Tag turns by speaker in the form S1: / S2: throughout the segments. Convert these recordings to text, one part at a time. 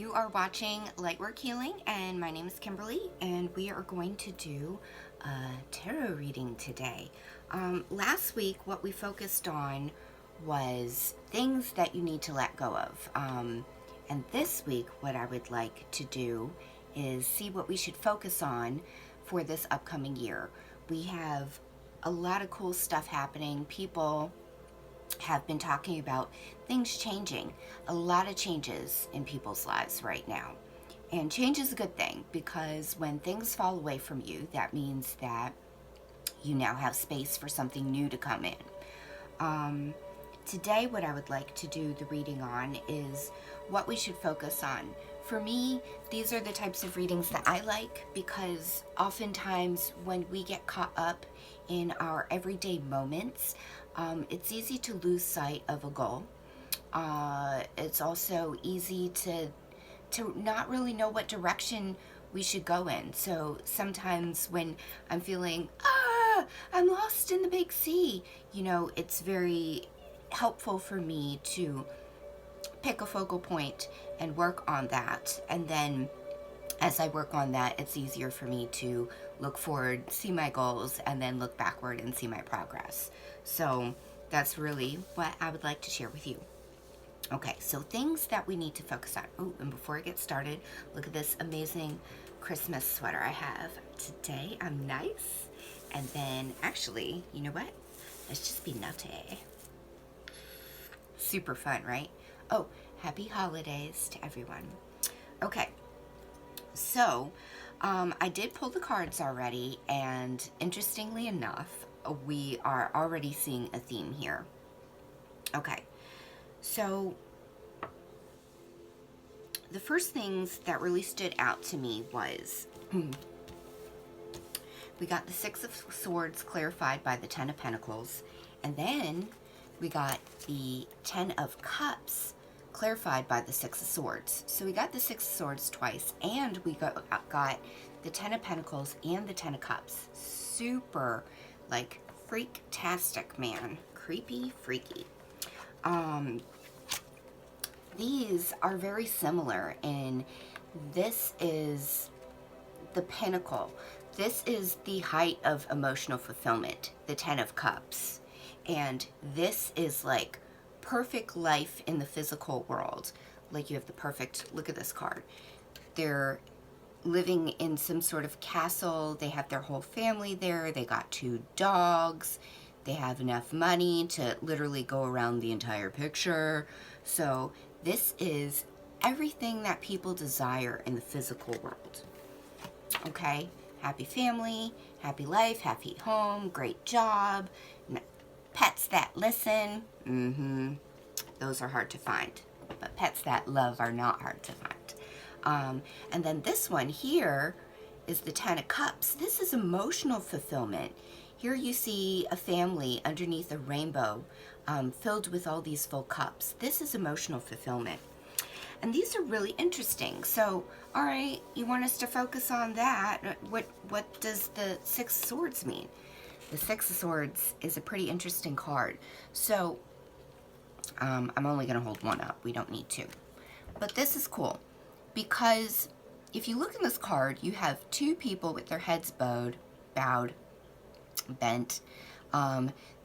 S1: You are watching Lightwork Healing, and my name is Kimberly, and we are going to do a tarot reading today. Last week, what we focused on was things that you need to let go of. And this week, what I would like to do is see what we should focus on for this upcoming year. We have a lot of cool stuff happening. People have been talking about things changing, a lot of changes in people's lives right now. And change is a good thing, because when things fall away from you, that means that you now have space for something new to come in. Today, what I would like to do the reading on is what we should focus on. For me, these are the types of readings that I like, because oftentimes when we get caught up in our everyday moments, it's easy to lose sight of a goal. It's also easy to not really know what direction we should go in. So sometimes when I'm feeling, I'm lost in the big sea, it's very helpful for me to pick a focal point and work on that. And then as I work on that, it's easier for me to look forward, see my goals, and then look backward and see my progress. So that's really what I would like to share with you. Okay, so things that we need to focus on. Oh, and before I get started, look at this amazing Christmas sweater I have. Today I'm nice. And then actually, you know what? Let's just be nutty. Super fun, right? Oh, happy holidays to everyone. Okay, so I did pull the cards already, and interestingly enough, we are already seeing a theme here. Okay, so the first things that really stood out to me was we got the Six of Swords clarified by the Ten of Pentacles, and then we got the Ten of Cups clarified by the Six of Swords. So we got the Six of Swords twice, and we got the Ten of Pentacles and the Ten of Cups. Super, like, freak-tastic, man. Creepy, freaky. These are very similar, and this is the pinnacle. This is the height of emotional fulfillment, the Ten of Cups. And this is like perfect life in the physical world. Like, you have the perfect, look at this card. They're living in some sort of castle. They have their whole family there. They got 2 dogs. They have enough money to literally go around the entire picture. So this is everything that people desire in the physical world. Okay? Happy family, happy life, happy home, great job, pets that listen. Those are hard to find. But pets that love are not hard to find. And then this one here is the Ten of Cups. This is emotional fulfillment. Here you see a family underneath a rainbow filled with all these full cups. This is emotional fulfillment. And these are really interesting. So, all right, you want us to focus on that. What does the Six of Swords mean? The Six of Swords is a pretty interesting card. So, I'm only going to hold one up. We don't need two. But this is cool, because if you look in this card, you have 2 people with their heads bowed, bent.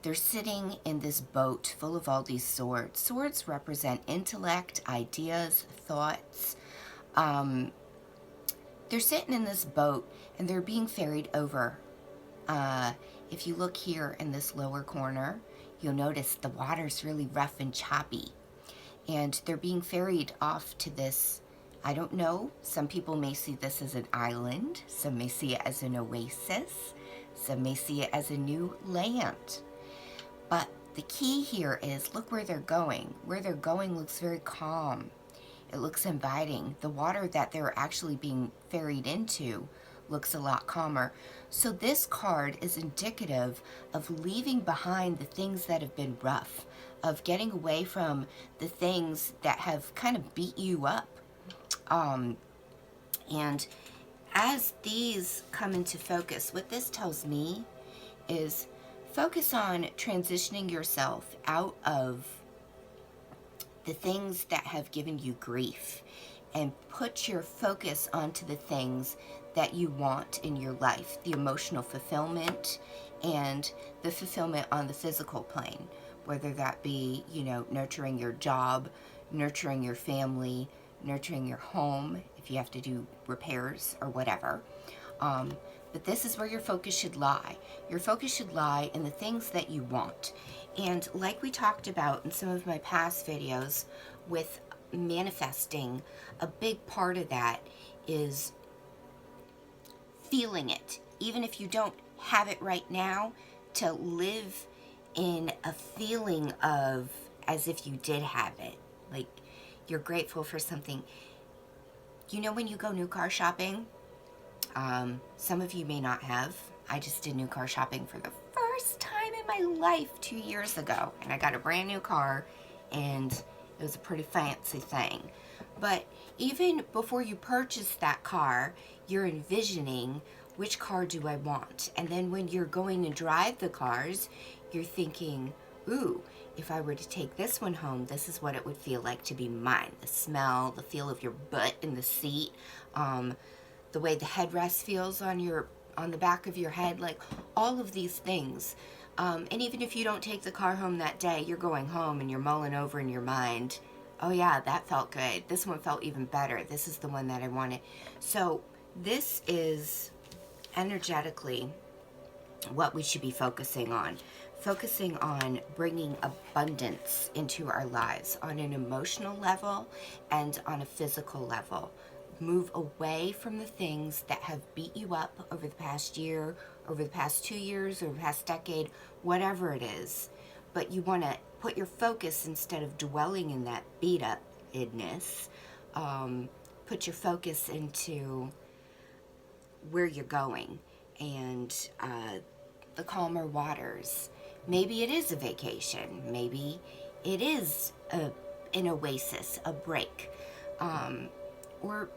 S1: They're sitting in this boat full of all these swords. Swords represent intellect, ideas, thoughts. They're sitting in this boat, and they're being ferried over. If you look here in this lower corner, you'll notice the water's really rough and choppy. And they're being ferried off to this, I don't know, some people may see this as an island, some may see it as an oasis, some may see it as a new land. But the key here is, look where they're going. Where they're going looks very calm. It looks inviting. The water that they're actually being ferried into looks a lot calmer. So this card is indicative of leaving behind the things that have been rough, of getting away from the things that have kind of beat you up. And as these come into focus, what this tells me is focus on transitioning yourself out of the things that have given you grief and put your focus onto the things that you want in your life, the emotional fulfillment and the fulfillment on the physical plane, whether that be, nurturing your job, nurturing your family, nurturing your home, if you have to do repairs or whatever. But this is where your focus should lie. Your focus should lie in the things that you want. And like we talked about in some of my past videos with manifesting, a big part of that is feeling it. Even if you don't have it right now, to live in a feeling of as if you did have it. Like you're grateful for something. When you go new car shopping, some of you may not have. I just did new car shopping for the first time in my life 2 years ago. And I got a brand new car, and it was a pretty fancy thing. But even before you purchase that car, you're envisioning, which car do I want? And then when you're going to drive the cars, you're thinking, ooh, if I were to take this one home, this is what it would feel like to be mine. The smell, the feel of your butt in the seat, the way the headrest feels on the back of your head, like all of these things. And even if you don't take the car home that day, you're going home and you're mulling over in your mind, oh yeah, that felt good. This one felt even better. This is the one that I wanted. So this is energetically what we should be focusing on. Focusing on bringing abundance into our lives on an emotional level and on a physical level. Move away from the things that have beat you up over the past year, over the past 2 years, over the past decade, whatever it is. But you want to put your focus, instead of dwelling in that beat up-edness, put your focus into where you're going and the calmer waters. Maybe it is a vacation. Maybe it is an oasis, a break. Or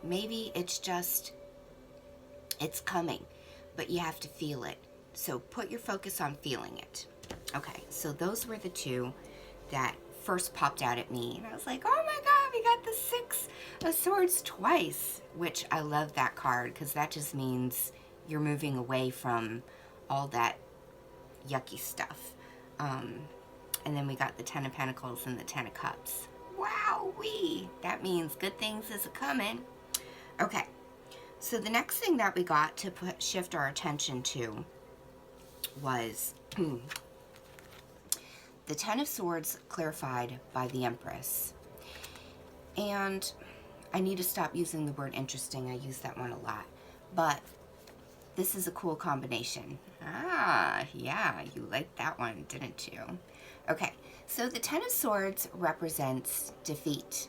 S1: maybe it's just, it's coming, but you have to feel it. So put your focus on feeling it. Okay, so those were the two that first popped out at me. And I was like, oh my God, we got the 6 of Swords twice, which I love that card because that just means you're moving away from all that yucky stuff. And then we got the 10 of Pentacles and the 10 of Cups. Wowee! That means good things is a-coming. Okay, so the next thing that we got to shift our attention to was the 10 of Swords clarified by the Empress. And I need to stop using the word interesting. I use that one a lot. But this is a cool combination. Ah, yeah, you liked that one, didn't you? Okay, so the 10 of Swords represents defeat.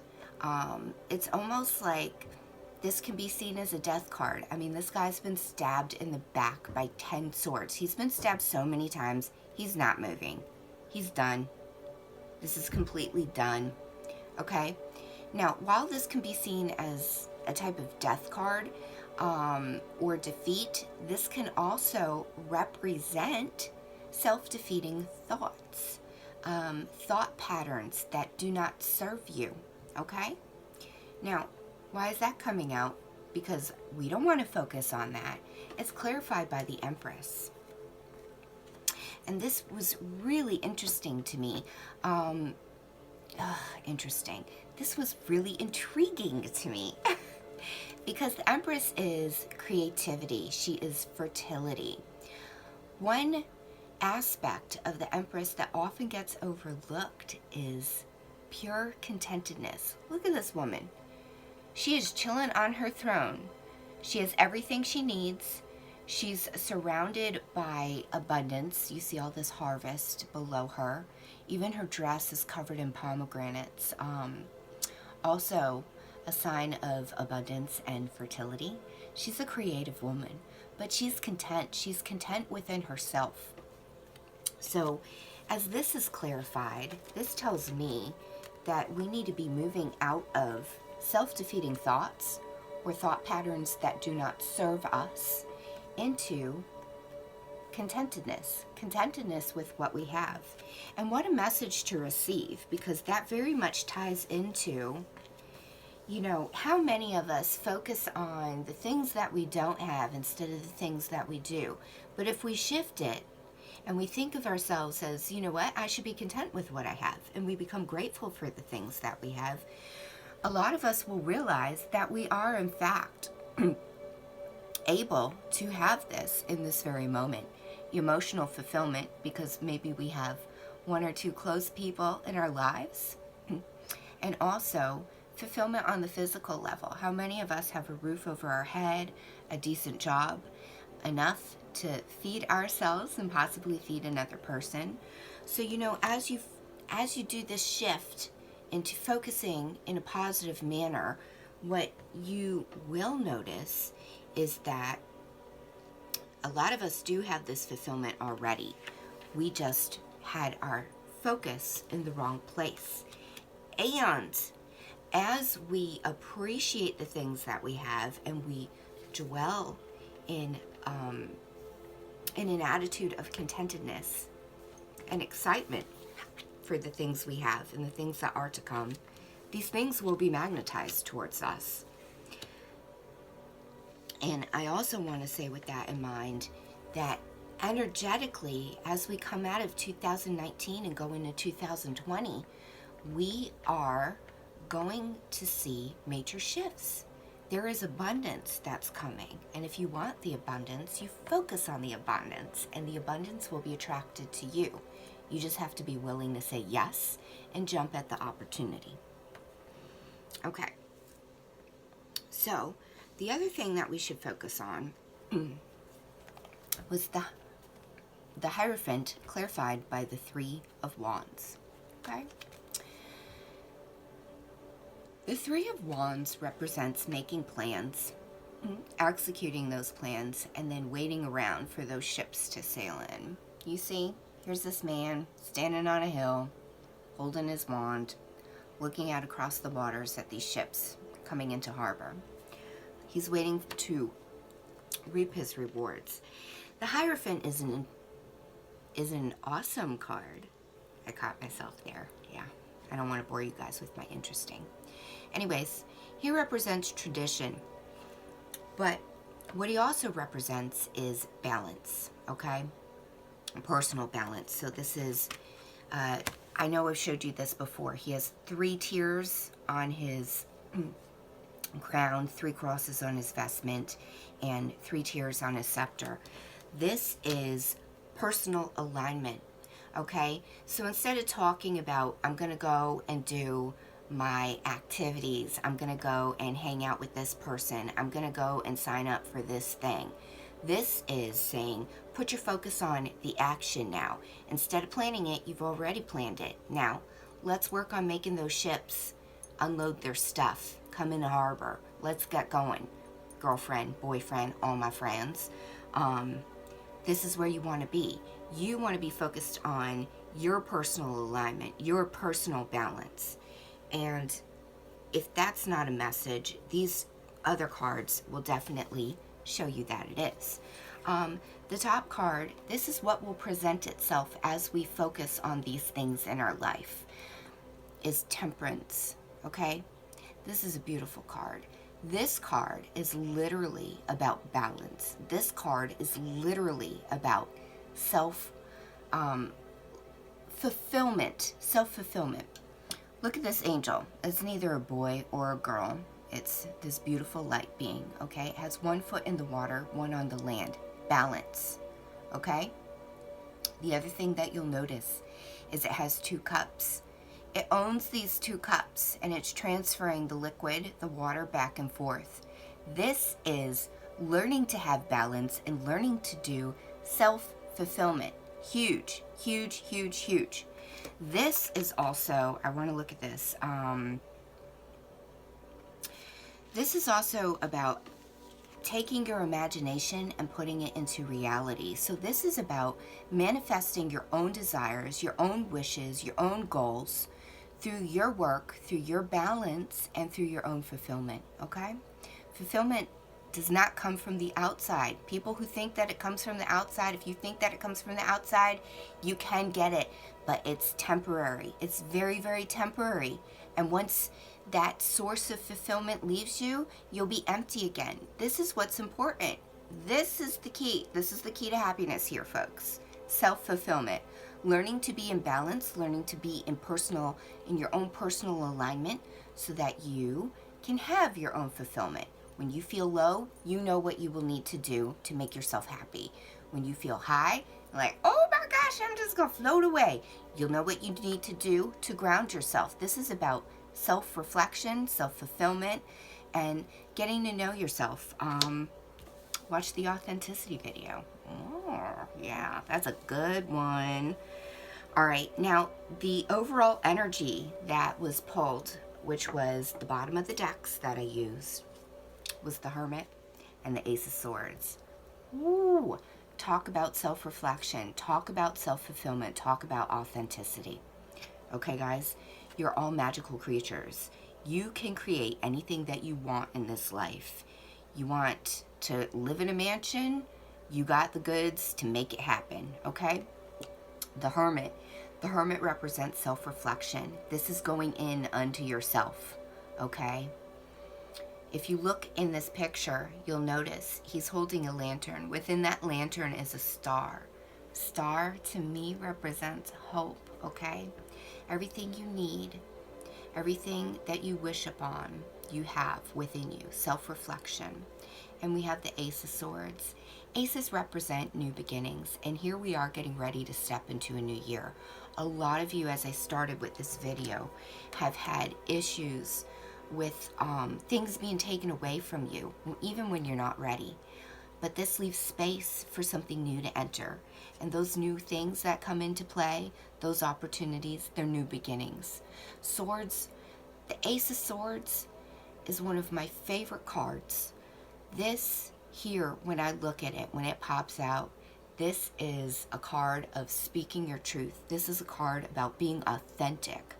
S1: It's almost like this can be seen as a death card. I mean, this guy's been stabbed in the back by 10 swords. He's been stabbed so many times, he's not moving. He's done. This is completely done. Okay? Now, while this can be seen as a type of death card or defeat, this can also represent self-defeating thoughts, thought patterns that do not serve you. Okay? Now, why is that coming out? Because we don't want to focus on that. It's clarified by the Empress. And this was really interesting to me. Interesting. This was really intriguing to me. Because the Empress is creativity. She is fertility. One aspect of the Empress that often gets overlooked is pure contentedness. Look at this woman. She is chilling on her throne. She has everything she needs. She's surrounded by abundance. You see all this harvest below her. Even her dress is covered in pomegranates. Also a sign of abundance and fertility. She's a creative woman, but she's content. She's content within herself. So as this is clarified, this tells me that we need to be moving out of self-defeating thoughts or thought patterns that do not serve us into contentedness with what we have. And what a message to receive, because that very much ties into, how many of us focus on the things that we don't have instead of the things that we do? But if we shift it and we think of ourselves as, you know what, I should be content with what I have, and we become grateful for the things that we have, a lot of us will realize that we are, in fact, able to have this in this very moment. Emotional fulfillment, because maybe we have one or two close people in our lives, and also fulfillment on the physical level. How many of us have a roof over our head, a decent job, enough to feed ourselves and possibly feed another person? So, as you do this shift into focusing in a positive manner, what you will notice is that a lot of us do have this fulfillment already. We just had our focus in the wrong place. And as we appreciate the things that we have and we dwell in an attitude of contentedness and excitement for the things we have and the things that are to come, these things will be magnetized towards us. And I also want to say, with that in mind, that energetically, as we come out of 2019 and go into 2020, we are going to see major shifts. There is abundance that's coming. And if you want the abundance, you focus on the abundance, and the abundance will be attracted to you. You just have to be willing to say yes and jump at the opportunity. Okay. So, the other thing that we should focus on was the Hierophant clarified by the Three of Wands. Okay? The Three of Wands represents making plans, executing those plans, and then waiting around for those ships to sail in. You see, here's this man standing on a hill, holding his wand, looking out across the waters at these ships coming into harbor. He's waiting to reap his rewards. The Hierophant is an awesome card. I caught myself there. Yeah, I don't want to bore you guys with my interesting. Anyways, he represents tradition, but what he also represents is balance, okay? Personal balance. So this is, I know I've showed you this before. He has 3 tiers on his crown, 3 crosses on his vestment, and 3 tiers on his scepter. This is personal alignment, okay? So instead of talking about, I'm going to go and do my activities, I'm going to go and hang out with this person, I'm going to go and sign up for this thing. This is saying, put your focus on the action now. Instead of planning it, you've already planned it. Now, let's work on making those ships unload their stuff, come in the harbor. Let's get going. Girlfriend, boyfriend, all my friends. This is where you want to be. You want to be focused on your personal alignment, your personal balance. And if that's not a message, these other cards will definitely show you that it is. The top card, this is what will present itself as we focus on these things in our life, is Temperance, okay? This is a beautiful card. This card is literally about balance. This card is literally about self-fulfillment. Look at this angel. It's neither a boy or a girl. It's this beautiful light being, okay? It has 1 foot in the water, 1 on the land. Balance, okay? The other thing that you'll notice is it has 2 cups. It owns these 2 cups, and it's transferring the liquid, the water, back and forth. This is learning to have balance and learning to do self-fulfillment. Huge, huge, huge, huge. This is also, I want to look at this. This is also about taking your imagination and putting it into reality. So this is about manifesting your own desires, your own wishes, your own goals through your work, through your balance, and through your own fulfillment, okay? Fulfillment does not come from the outside. People who think that it comes from the outside, if you think that it comes from the outside, you can get it, but it's temporary. It's very, very temporary. And once that source of fulfillment leaves you, you'll be empty again. This is what's important. This is the key. This is the key to happiness here, folks. Self-fulfillment. Learning to be in balance, learning to be in your own personal alignment so that you can have your own fulfillment. When you feel low, you know what you will need to do to make yourself happy. When you feel high, like, oh my gosh, I'm just going to float away. You'll know what you need to do to ground yourself. This is about self-reflection, self-fulfillment, and getting to know yourself. Watch the authenticity video. Oh, yeah, that's a good one. All right, now the overall energy that was pulled, which was the bottom of the decks that I used, was the Hermit and the Ace of Swords. Ooh, talk about self-reflection, talk about self-fulfillment, talk about authenticity. Okay, guys, you're all magical creatures. You can create anything that you want in this life. You want to live in a mansion, you got the goods to make it happen, okay? The Hermit represents self-reflection. This is going in unto yourself, okay? If you look in this picture, you'll notice he's holding a lantern. Within that lantern is a star. Star to me represents hope, okay? Everything you need, everything that you wish upon, you have within you, self-reflection. And we have the Ace of Swords. Aces represent new beginnings, and here we are getting ready to step into a new year. A lot of you, as I started with this video, have had issues with things being taken away from you, even when you're not ready. But this leaves space for something new to enter. And those new things that come into play, those opportunities, they're new beginnings. Swords, the Ace of Swords is one of my favorite cards. This here, when I look at it, when it pops out, this is a card of speaking your truth. This is a card about being authentic.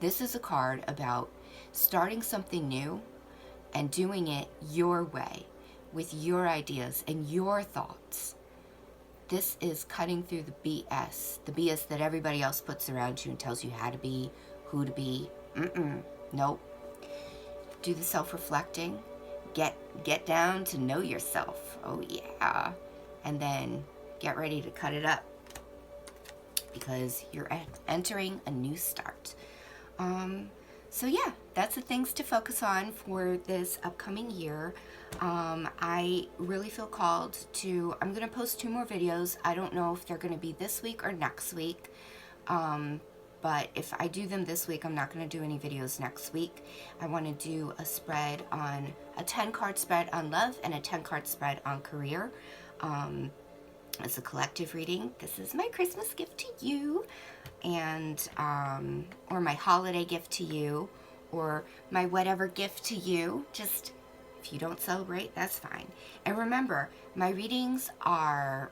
S1: This is a card about starting something new and doing it your way, with your ideas and your thoughts. This is cutting through the BS that everybody else puts around you and tells you how to be, who to be. Nope. Do the self-reflecting. Get down to know yourself. Oh yeah. And then get ready to cut it up, because you're entering a new start. So yeah, that's the things to focus on for this upcoming year. I really feel called to, I'm going to post 2 more videos. I don't know if they're going to be this week or next week. But if I do them this week, I'm not going to do any videos next week. I want to do a spread on, a 10-card spread on love and a 10-card spread on career. It's a collective reading. This is my Christmas gift to you, and or my holiday gift to you, or my whatever gift to you. Just, if you don't celebrate, that's fine. And remember, my readings are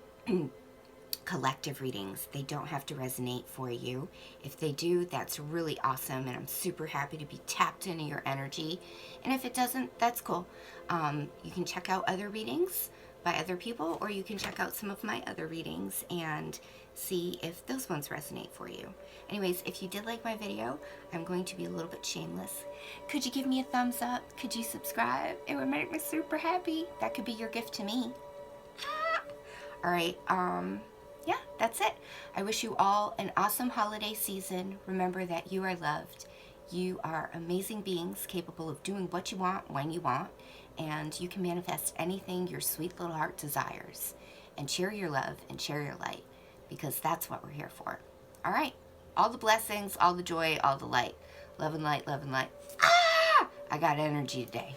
S1: collective readings. They don't have to resonate for you. If they do, that's really awesome, and I'm super happy to be tapped into your energy. And if it doesn't, that's cool. You can check out other readings by other people, or you can check out some of my other readings and see if those ones resonate for you. Anyways, if you did like my video, I'm going to be a little bit shameless. Could you give me a thumbs up? Could you subscribe? It would make me super happy. That could be your gift to me. All right, yeah, that's it. I wish you all an awesome holiday season. Remember that you are loved. You are amazing beings capable of doing what you want when you want, and you can manifest anything your sweet little heart desires. And share your love and share your light, because that's what we're here for. All right, all the blessings, all the joy, all the light. Love and light, love and light. Ah! I got energy today.